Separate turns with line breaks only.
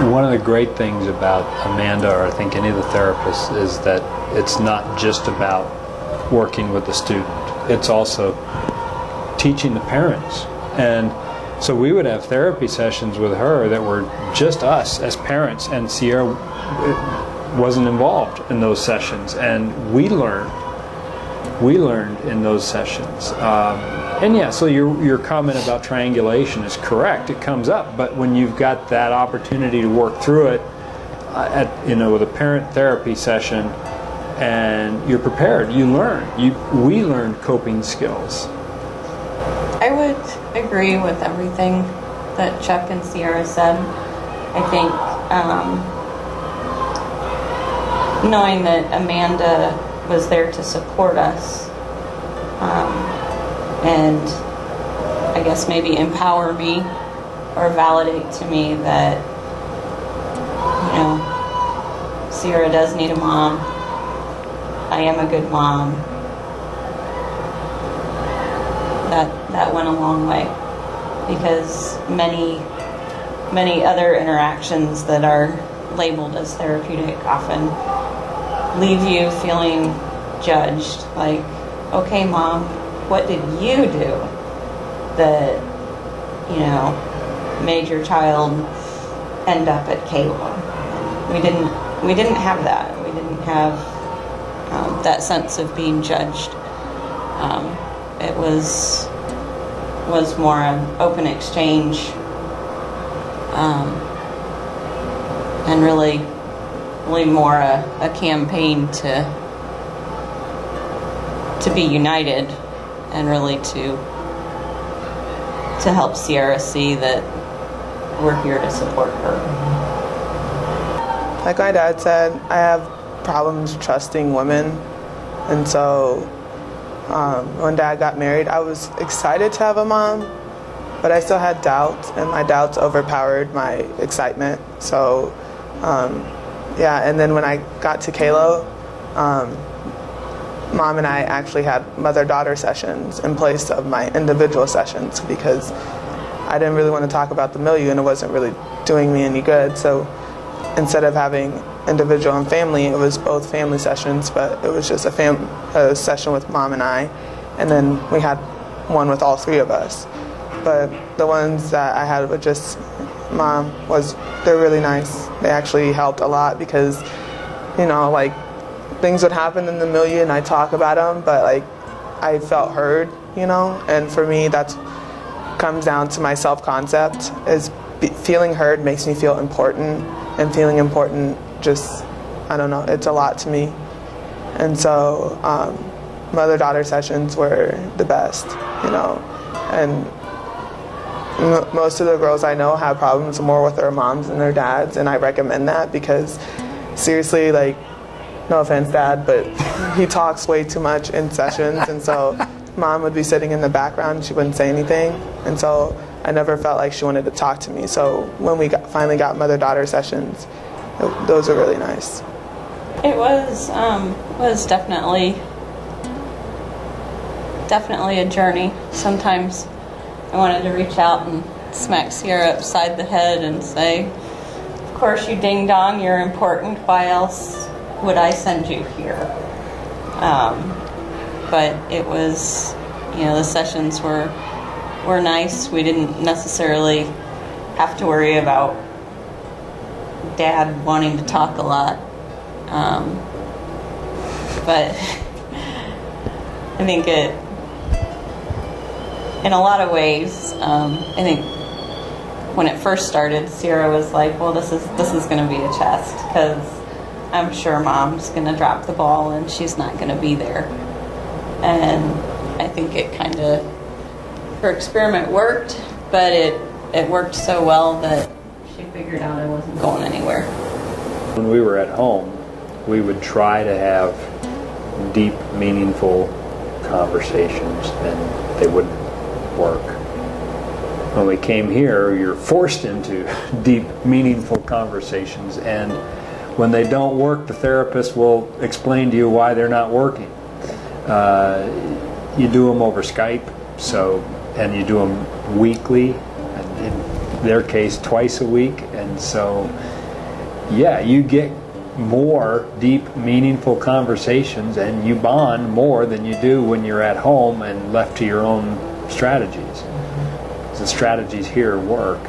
One of the great things about Amanda, or I think any of the therapists, is that it's not just about working with the student. It's also teaching the parents. And so we would have therapy sessions with her that were just us as parents, and Sierra wasn't involved in those sessions, and we learned in those sessions. And yeah, so your comment about triangulation is correct. It comes up, but when you've got that opportunity to work through it with a parent therapy session, and you're prepared, you learn. We learned coping skills.
I would agree with everything that Chuck and Sierra said. I think knowing that Amanda was there to support us, and I guess maybe empower me or validate to me that, Sierra does need a mom. I am a good mom. That went a long way, because many other interactions that are labeled as therapeutic often leave you feeling judged. Like, okay, Mom, what did you do that made your child end up at Calo? We didn't have that. We didn't have that sense of being judged. It was more an open exchange, and really more a campaign to be united, and really to help Sierra see that we're here to support her.
Like my dad said, I have problems trusting women, and so when Dad got married, I was excited to have a mom, but I still had doubts, and my doubts overpowered my excitement. So, and then when I got to Calo, Mom and I actually had mother-daughter sessions in place of my individual sessions, because I didn't really want to talk about the milieu, and it wasn't really doing me any good. So instead of having individual and family, it was both family sessions, but it was just a session with Mom and I, and then we had one with all three of us. But the ones that I had with just Mom, they're really nice. They actually helped a lot, because things would happen in the milieu and I talk about them, but I felt heard, and for me that comes down to my self-concept. Feeling heard makes me feel important, and feeling important just, I don't know, it's a lot to me. And so mother-daughter sessions were the best, and most of the girls I know have problems more with their moms than their dads, and I recommend that, because seriously, no offense, Dad, but he talks way too much in sessions, and so Mom would be sitting in the background and she wouldn't say anything, and so I never felt like she wanted to talk to me. So when we finally got mother-daughter sessions, those were really nice.
It was definitely a journey. Sometimes I wanted to reach out and smack Sierra upside the head and say, "Of course you ding dong, you're important. Why else would I send you here?" But it was, the sessions were nice. We didn't necessarily have to worry about Dad wanting to talk a lot. But I think in a lot of ways, I think when it first started, Sierra was like, "Well, this is going to be a test, because I'm sure Mom's going to drop the ball and she's not going to be there." And I think it her experiment worked, but it worked so well that she figured out I wasn't going anywhere.
When we were at home, we would try to have deep, meaningful conversations, and they wouldn't work. When we came here, you're forced into deep, meaningful conversations, and when they don't work, the therapist will explain to you why they're not working. You do them over Skype, and you do them weekly, and their case twice a week. And so, yeah, you get more deep, meaningful conversations, and you bond more than you do when you're at home and left to your own strategies. The strategies here work.